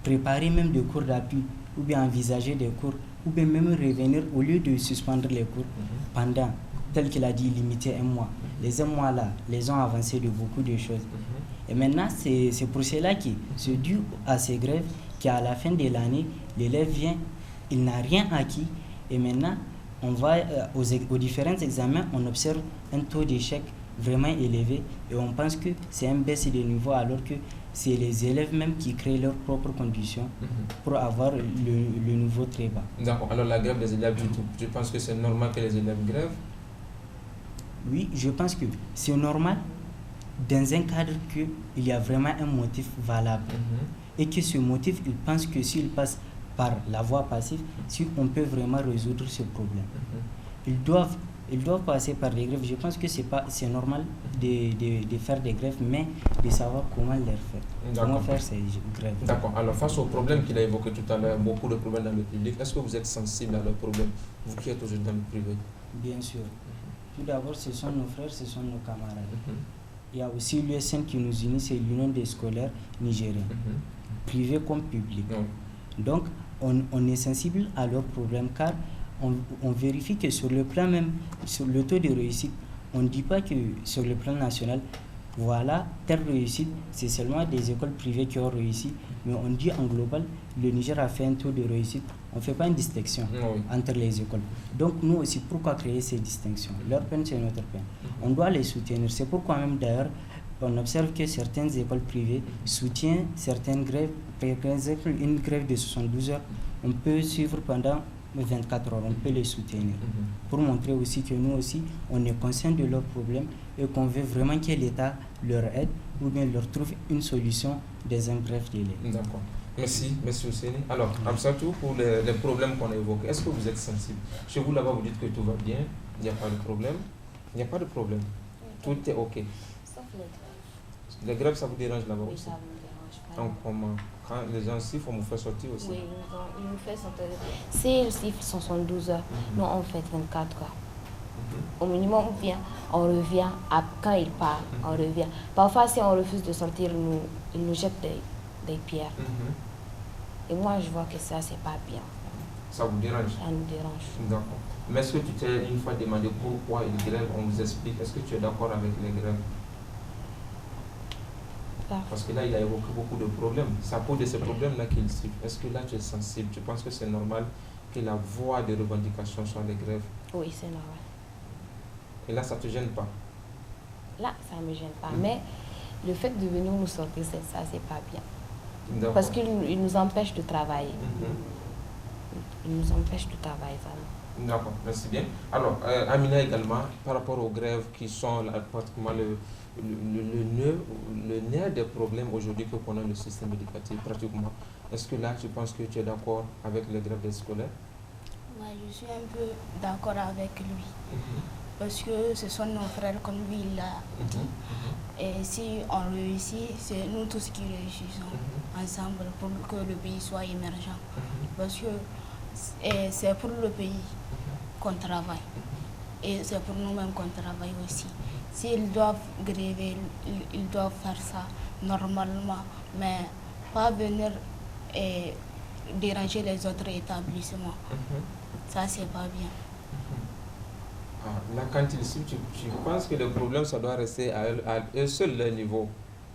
préparer même des cours d'appui ou bien envisager des cours ou bien même revenir au lieu de suspendre les cours pendant, tel qu'il a dit, limiter 1 mois. Les 1 mois là, les ont avancé de beaucoup de choses. Et maintenant, c'est pour cela que c'est dû à ces grèves qu'à la fin de l'année, l'élève vient, il n'a rien acquis et maintenant, on va aux différents examens, on observe un taux d'échec vraiment élevé et on pense que c'est un baisse de niveau alors que c'est les élèves même qui créent leurs propres conditions pour avoir le niveau très bas. D'accord. Alors la grève des élèves, tu penses que c'est normal que les élèves grèvent? Oui, je pense que c'est normal dans un cadre qu'il y a vraiment un motif valable et que ce motif, ils pensent que s'il passe par la voie passive, si on peut vraiment résoudre ce problème. Ils doivent passer par des grèves. Je pense que c'est normal de faire des grèves, mais de savoir comment les faire. Comment faire ces grèves. D'accord. Alors, face aux problèmes qu'il a évoqués tout à l'heure, beaucoup de problèmes dans le public, est-ce que vous êtes sensible à leurs problèmes, vous qui êtes aujourd'hui dans le privé? Bien sûr. Tout d'abord, ce sont nos frères, ce sont nos camarades. Il y a aussi l'USN qui nous unit, c'est l'Union des scolaires nigériens, privé comme public. Donc, on est sensible à leurs problèmes car on vérifie que sur le plan même, sur le taux de réussite, on ne dit pas que sur le plan national, voilà, telle réussite, c'est seulement des écoles privées qui ont réussi, mais on dit en global, le Niger a fait un taux de réussite, on ne fait pas une distinction entre les écoles. Donc nous aussi, pourquoi créer ces distinctions? Leur peine, c'est notre peine. On doit les soutenir. C'est pourquoi même d'ailleurs, on observe que certaines écoles privées soutiennent certaines grèves. Par exemple, une grève de 72 heures, on peut suivre pendant 24 heures, on peut les soutenir. Pour montrer aussi que nous aussi, on est conscient de leurs problèmes et qu'on veut vraiment que l'État leur aide ou bien leur trouve une solution dans un bref délai. D'accord. Merci, merci Ousseini. Alors, Amsatou, pour les problèmes qu'on a évoqués, est-ce que vous êtes sensible? Chez vous là-bas, vous dites que tout va bien, il n'y a pas de problème. Il n'y a pas de problème. Tout est OK. Sauf les grèves. Les grèves, ça vous dérange là-bas Oui, aussi? ça me dérange pas. Donc, comment? Quand les gens sifflent, on vous fait sortir aussi? Oui, ils nous font sortir. S'ils sifflent 72 heures, nous on fait 24 heures. Au minimum, on revient. Quand il part, on revient. Parfois, si on refuse de sortir, ils nous jettent des pierres. Et moi, je vois que ça, c'est pas bien. Ça vous dérange? Ça nous dérange. D'accord. Mais est-ce que tu t'es une fois demandé pourquoi ils grèvent? On vous explique. Est-ce que tu es d'accord avec les grèves? Parce que là, il a évoqué beaucoup de problèmes. C'est à cause de ces problèmes-là qu'il siffle. Est-ce que là, tu es sensible? Tu penses que c'est normal que la voie de revendication soit les grèves? Oui, c'est normal. Et là, ça ne te gêne pas? Là, ça ne me gêne pas. Mais le fait de venir nous sortir, ça, c'est pas bien. Parce qu'il nous empêche de travailler. Il nous empêche de travailler, vraiment. D'accord, merci bien. Alors, Amina également, par rapport aux grèves qui sont là, pratiquement le nerf des problèmes aujourd'hui que connaît le système éducatif, pratiquement. Est-ce que là, tu penses que tu es d'accord avec les grèves des scolaires? Ouais, je suis un peu d'accord avec lui. Parce que ce sont nos frères, comme lui il l'a dit. Et si on réussit, c'est nous tous qui réussissons ensemble pour que le pays soit émergent. Parce que c'est pour le pays qu'on travaille. Et c'est pour nous-mêmes qu'on travaille aussi. S'ils doivent gréver, ils doivent faire ça normalement, mais pas venir et déranger les autres établissements. Ça, c'est pas bien. Là, quand ils sont, tu penses que le problème, ça doit rester à eux seuls, leur niveau,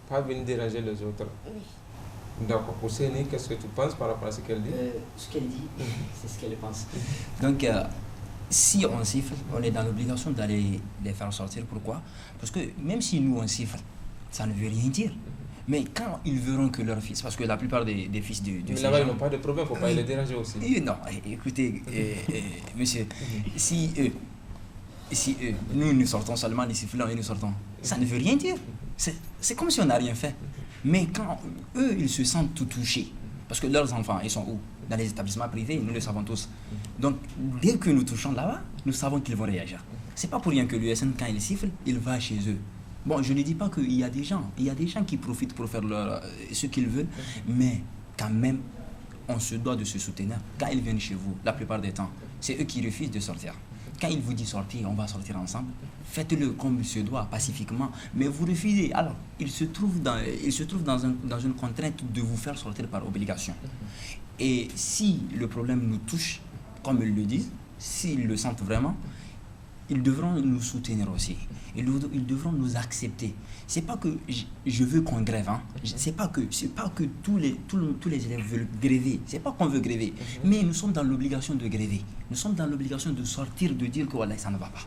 pas venir déranger les autres? Oui. D'accord. Pour Séné, qu'est-ce que tu penses par rapport à ce qu'elle dit? Ce qu'elle dit, c'est ce qu'elle pense. Donc, si on siffle, on est dans l'obligation d'aller les faire sortir. Pourquoi? Parce que même si nous on siffle, ça ne veut rien dire. Mais quand ils verront que leur fils, parce que la plupart des fils du mais là-bas, ils n'ont pas de problème, il ne faut pas les déranger aussi. Non, écoutez, monsieur, si nous sortons seulement les sifflants et nous sortons, ça ne veut rien dire. C'est comme si on n'a rien fait. Mais quand eux, ils se sentent tout touchés, parce que leurs enfants, ils sont où? Dans les établissements privés, nous le savons tous. Donc, dès que nous touchons là-bas, nous savons qu'ils vont réagir. C'est pas pour rien que l'USN, quand il siffle, il va chez eux. Bon, je ne dis pas qu'il y a des gens, qui profitent pour faire ce qu'ils veulent, mais quand même, on se doit de se soutenir. Quand ils viennent chez vous, la plupart des temps, c'est eux qui refusent de sortir. Quand ils vous disent sortir, on va sortir ensemble, faites-le comme il se doit, pacifiquement, mais vous refusez. Alors, il se trouve dans une contrainte de vous faire sortir par obligation. Et si le problème nous touche, comme ils le disent, s'ils le sentent vraiment, ils devront nous soutenir aussi. Ils devront nous accepter. C'est pas que je veux qu'on grève, hein. C'est pas que tous les élèves veulent gréver. C'est pas qu'on veut gréver, mais nous sommes dans l'obligation de gréver. Nous sommes dans l'obligation de sortir, de dire que voilà, ça ne va pas.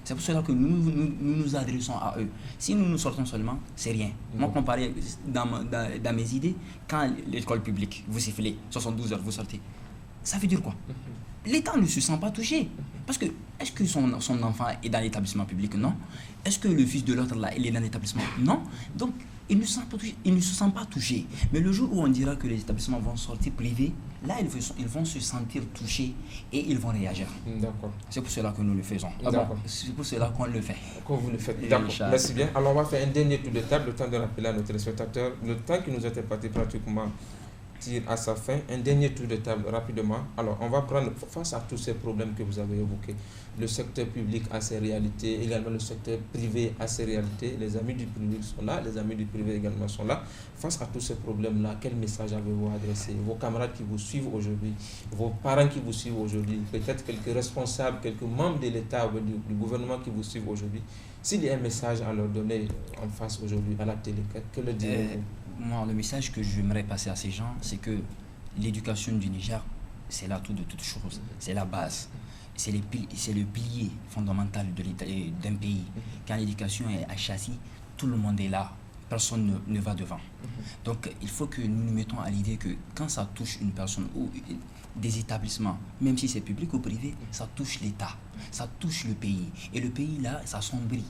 C'est pour cela que nous adressons à eux. Si nous nous sortons seulement, c'est rien. Moi, comparé dans mes idées, quand l'école publique, vous sifflez, 72 heures, vous sortez, ça veut dire quoi? L'État ne se sent pas touché. Parce que, est-ce que son enfant est dans l'établissement public? Non. Est-ce que le fils de l'autre, là, il est dans l'établissement? Non. Donc, il ne se sent pas touché. Mais le jour où on dira que les établissements vont sortir privés, là, ils vont se sentir touchés et ils vont réagir. D'accord. C'est pour cela que nous le faisons. D'accord. C'est pour cela qu'on le fait. Que vous le faites. D'accord. Merci bien. Alors, on va faire un dernier tour de table, le temps de rappeler à nos téléspectateurs. Le temps qui nous était parti pratiquement tire à sa fin. Un dernier tour de table rapidement. Alors, on va prendre face à tous ces problèmes que vous avez évoqués. Le secteur public a ses réalités, également le secteur privé a ses réalités. Les amis du public sont là, les amis du privé également sont là. Face à tous ces problèmes-là, quel message avez-vous adressé? Vos camarades qui vous suivent aujourd'hui, vos parents qui vous suivent aujourd'hui, peut-être quelques responsables, quelques membres de l'État ou du gouvernement qui vous suivent aujourd'hui. S'il y a un message à leur donner en face aujourd'hui à la télé, que le direz-vous? Moi, le message que j'aimerais passer à ces gens, c'est que l'éducation du Niger, c'est l'atout de toute chose, c'est la base, c'est le pilier fondamental d'un pays. Quand l'éducation est à châssis, tout le monde est là, personne ne va devant. Donc, il faut que nous nous mettons à l'idée que quand ça touche une personne ou des établissements, même si c'est public ou privé, ça touche l'État, ça touche le pays. Et le pays, là, ça sombrit.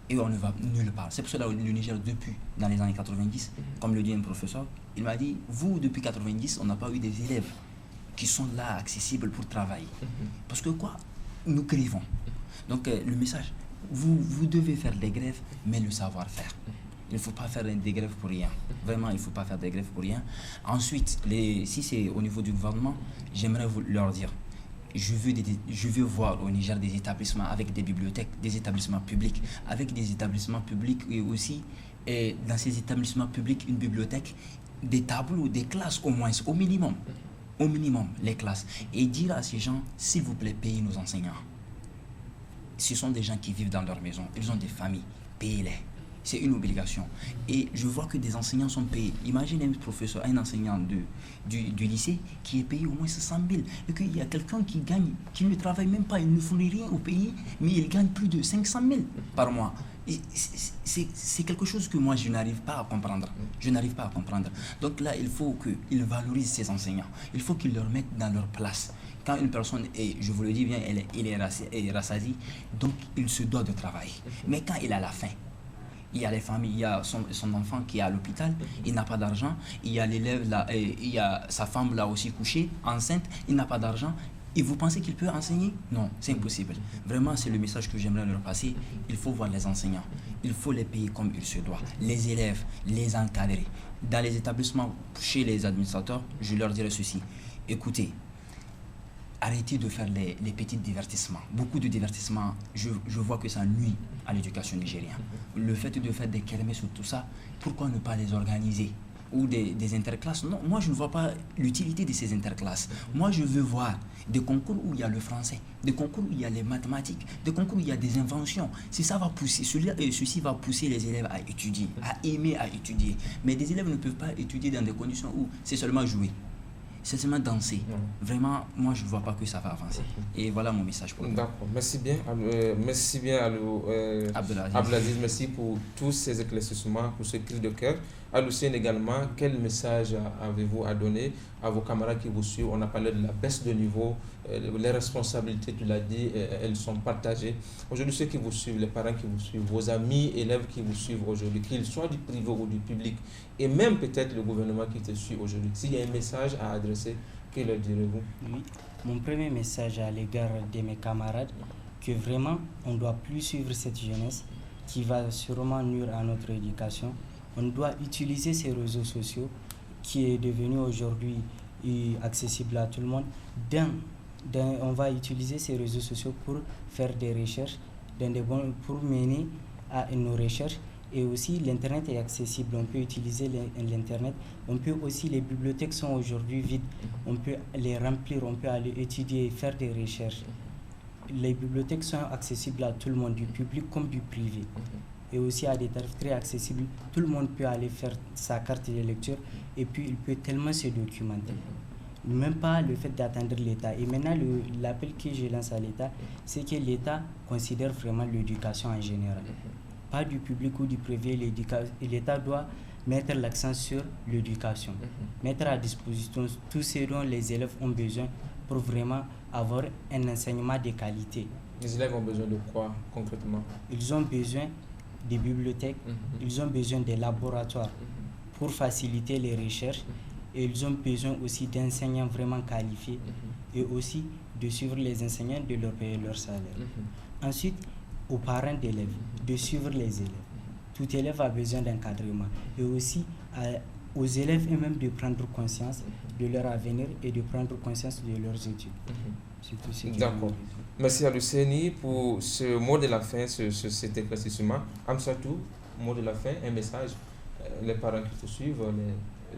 Et on ne va nulle part. C'est pour cela que le Niger, depuis dans les années 90, comme le dit un professeur, il m'a dit, vous, depuis 90, on n'a pas eu des élèves qui sont là, accessibles pour travailler. Parce que quoi? Nous crèvons. Donc, le message, vous devez faire des grèves, mais le savoir-faire. Il ne faut pas faire des grèves pour rien. Vraiment, il ne faut pas faire des grèves pour rien. Ensuite, si c'est au niveau du gouvernement, j'aimerais leur dire, je veux voir au Niger des établissements avec des bibliothèques, des établissements publics, avec des établissements publics et aussi dans ces établissements publics une bibliothèque, des tableaux, des classes au moins, au minimum les classes. Et dire à ces gens, s'il vous plaît, payez nos enseignants. Ce sont des gens qui vivent dans leur maison, ils ont des familles, payez-les. C'est une obligation. Et je vois que des enseignants sont payés. Imaginez un professeur, un enseignant du lycée qui est payé au moins 100 000. Et qu'il y a quelqu'un qui ne travaille même pas, il ne fournit rien au pays, mais il gagne plus de 500 000 par mois. C'est quelque chose que moi je n'arrive pas à comprendre. Donc là, il faut qu'ils valorisent ces enseignants. Il faut qu'ils leur mettent dans leur place. Quand une personne est, je vous le dis bien, il est rassasié, donc il se doit de travailler. Mais quand il a la faim, il y a les familles, il y a son enfant qui est à l'hôpital, il n'a pas d'argent, il y a l'élève là, il y a sa femme là aussi couchée, enceinte, il n'a pas d'argent. Et vous pensez qu'il peut enseigner? Non, c'est impossible. Vraiment, c'est le message que j'aimerais leur passer. Il faut voir les enseignants. Il faut les payer comme il se doit. Les élèves, les encadrer. Dans les établissements, chez les administrateurs, je leur dirais ceci. Écoutez, arrêtez de faire les petits divertissements. Beaucoup de divertissements, je vois que ça nuit à l'éducation nigérienne. Le fait de faire des kermesses ou tout ça, pourquoi ne pas les organiser? Ou des interclasses. Non, moi je ne vois pas l'utilité de ces interclasses. Moi je veux voir des concours où il y a le français, des concours où il y a les mathématiques, des concours où il y a des inventions. Si ça va pousser, ceci va pousser les élèves à étudier, à aimer à étudier. Mais des élèves ne peuvent pas étudier dans des conditions où c'est seulement jouer. C'est seulement danser. Vraiment, moi, je ne vois pas que ça va avancer. Et voilà mon message pour vous. D'accord. Merci bien, Abdelaziz. Merci pour tous ces éclaircissements, pour ce cri de cœur. Aloussène également, quel message avez-vous à donner à vos camarades qui vous suivent? On a parlé de la baisse de niveau, les responsabilités, tu l'as dit, elles sont partagées. Aujourd'hui, ceux qui vous suivent, les parents qui vous suivent, vos amis, élèves qui vous suivent aujourd'hui, qu'ils soient du privé ou du public, et même peut-être le gouvernement qui te suit aujourd'hui, s'il y a un message à adresser, que leur direz-vous? Oui, mon premier message à l'égard de mes camarades, que vraiment, on ne doit plus suivre cette jeunesse qui va sûrement nuire à notre éducation. On doit utiliser ces réseaux sociaux qui est devenu aujourd'hui accessible à tout le monde. On va utiliser ces réseaux sociaux pour faire des recherches, pour mener à nos recherches. Et aussi, l'Internet est accessible. On peut utiliser l'Internet. On peut aussi, les bibliothèques sont aujourd'hui vides. On peut les remplir, on peut aller étudier et faire des recherches. Les bibliothèques sont accessibles à tout le monde, du public comme du privé. Et aussi à des tarifs très accessibles. Tout le monde peut aller faire sa carte de lecture et puis il peut tellement se documenter. Même pas le fait d'attendre l'État. Et maintenant, l'appel que je lance à l'État, c'est que l'État considère vraiment l'éducation en général. Pas du public ou du privé, l'État doit mettre l'accent sur l'éducation. Mettre à disposition tout ce dont les élèves ont besoin pour vraiment avoir un enseignement de qualité. Les élèves ont besoin de quoi concrètement? Ils ont besoin des bibliothèques, ils ont besoin des laboratoires pour faciliter les recherches et ils ont besoin aussi d'enseignants vraiment qualifiés et aussi de suivre les enseignants, de leur payer leur salaire. Ensuite, aux parents d'élèves, de suivre les élèves. Tout élève a besoin d'encadrement et aussi aux élèves eux-mêmes de prendre conscience de leur avenir et de prendre conscience de leurs études. C'est tout ce que D'accord. Merci à Luceni pour ce mot de la fin, cet éclaircissement. Amsatou, mot de la fin, un message. Les parents qui te suivent,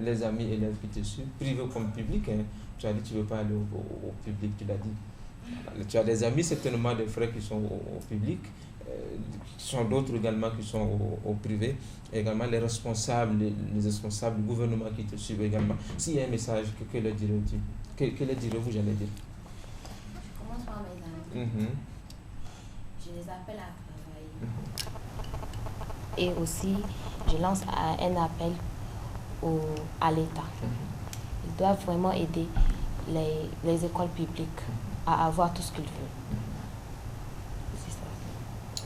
les amis élèves qui te suivent, privé comme public. Hein. Tu as dit que tu ne veux pas aller au public, tu l'as dit. Tu as des amis, certainement des frères qui sont au public, qui sont d'autres également qui sont au privé, et également les responsables du gouvernement qui te suivent également. S'il y a un message, que leur direz-vous? Que leur direz-vous, j'allais dire? Je commence par mes amis. Je les appelle à travailler. Et aussi, je lance un appel à l'État. Ils doivent vraiment aider les écoles publiques à avoir tout ce qu'ils veulent. C'est ça.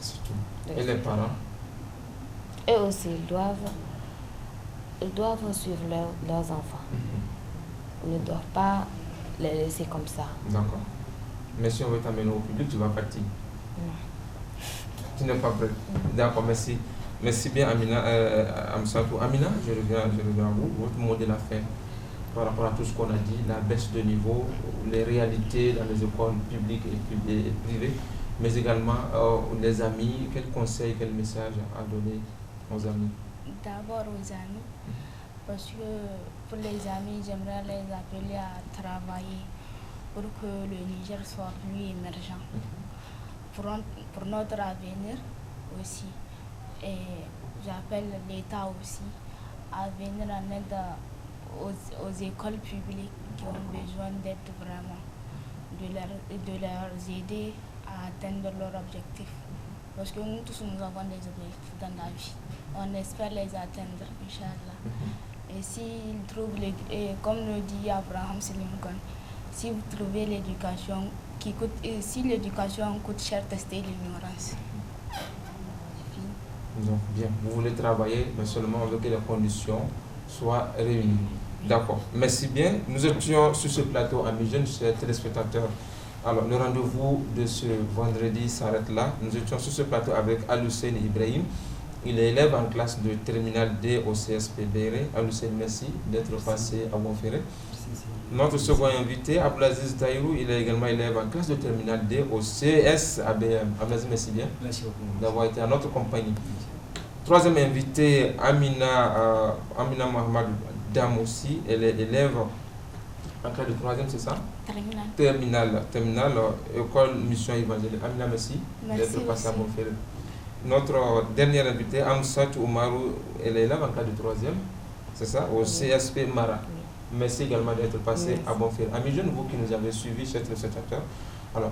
C'est tout. Et les parents? Eux aussi, ils doivent suivre leurs enfants. Ils ne doivent pas les laisser comme ça. D'accord. Mais si on veut t'amener au public, tu vas partir? Non. Tu n'es pas prêt? D'accord, merci. Merci bien, Amsatou. Amina, je reviens à vous. Votre mot de la fin par rapport à tout ce qu'on a dit, la baisse de niveau, les réalités dans les écoles publiques et privées, mais également les amis, quels conseils, quels messages à donner aux amis? D'abord aux amis, parce que pour les amis, j'aimerais les appeler à travailler pour que le Niger soit plus émergent, pour notre avenir aussi. Et j'appelle l'État aussi à venir en aide aux écoles publiques qui ont besoin d'aide vraiment, de leur aider à atteindre leurs objectifs. Parce que nous tous, nous avons des objectifs dans la vie. On espère les atteindre, Inch'Allah. Et s'ils trouvent, comme le dit Abraham Lincoln, si vous trouvez l'éducation qui coûte, si l'éducation coûte cher, testez l'ignorance. Donc, bien, vous voulez travailler, mais seulement avec que les conditions soient réunies. D'accord, merci bien. Nous étions sur ce plateau, amis jeunes, chers téléspectateurs Alors, le rendez-vous de ce vendredi s'arrête là. Nous étions sur ce plateau avec Al-Hussein Ibrahim. Il est élève en classe de terminale D au CSP Béré. Al-Hussein, merci d'être passé à Bonferré. Notre second invité, Abdelaziz Taïrou, il est également élève en classe de terminale D au CSABM. Abdelaziz, merci bien d'avoir été à notre compagnie. Troisième invité, Amina Mohamed Damoussi, elle est élève en classe de troisième, c'est ça? Terminale, école mission évangélique. Amina, merci d'être passé à Bonferré. Notre dernier invité, Amsat Oumarou, elle est élève en classe de troisième, c'est ça, au CSP Mara. Merci également d'être passé à Bonferré. Amis jeunes, vous qui nous avez suivis, chers téléspectateurs, alors,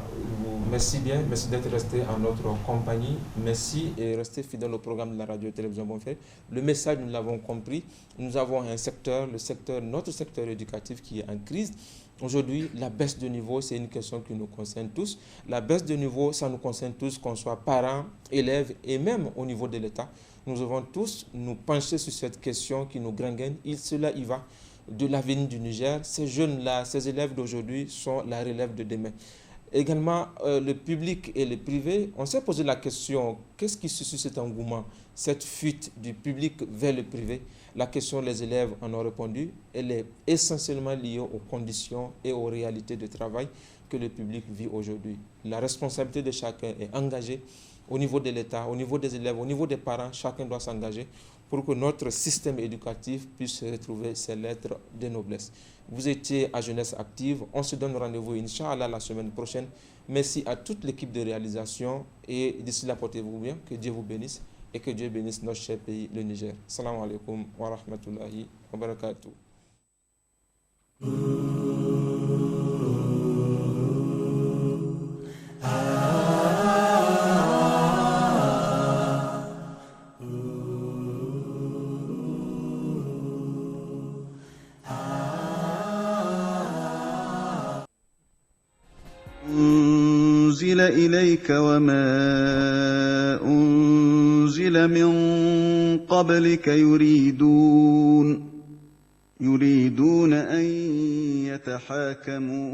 merci bien, merci d'être resté en notre compagnie, merci et restez fidèles au programme de la radio et télévision Bonferré. Le message, nous l'avons compris, nous avons un secteur, notre secteur éducatif qui est en crise. Aujourd'hui, la baisse de niveau, c'est une question qui nous concerne tous. La baisse de niveau, ça nous concerne tous, qu'on soit parents, élèves et même au niveau de l'État. Nous devons tous nous pencher sur cette question qui nous gangrène. Cela y va de l'avenir du Niger. Ces jeunes-là, ces élèves d'aujourd'hui sont la relève de demain. Également, le public et le privé, on s'est posé la question, qu'est-ce qui suscite cet engouement, cette fuite du public vers le privé? La question, les élèves en ont répondu, elle est essentiellement liée aux conditions et aux réalités de travail que le public vit aujourd'hui. La responsabilité de chacun est engagée au niveau de l'État, au niveau des élèves, au niveau des parents, chacun doit s'engager pour que notre système éducatif puisse retrouver ses lettres de noblesse. Vous étiez à Jeunesse Active. On se donne rendez-vous, Inch'Allah, la semaine prochaine. Merci à toute l'équipe de réalisation. Et d'ici là, portez-vous bien. Que Dieu vous bénisse et que Dieu bénisse notre cher pays, le Niger. Salam alaikum wa rahmatullahi wa barakatuh. أنزل إليك وما أنزل من قبلك يريدون أن يتحاكموا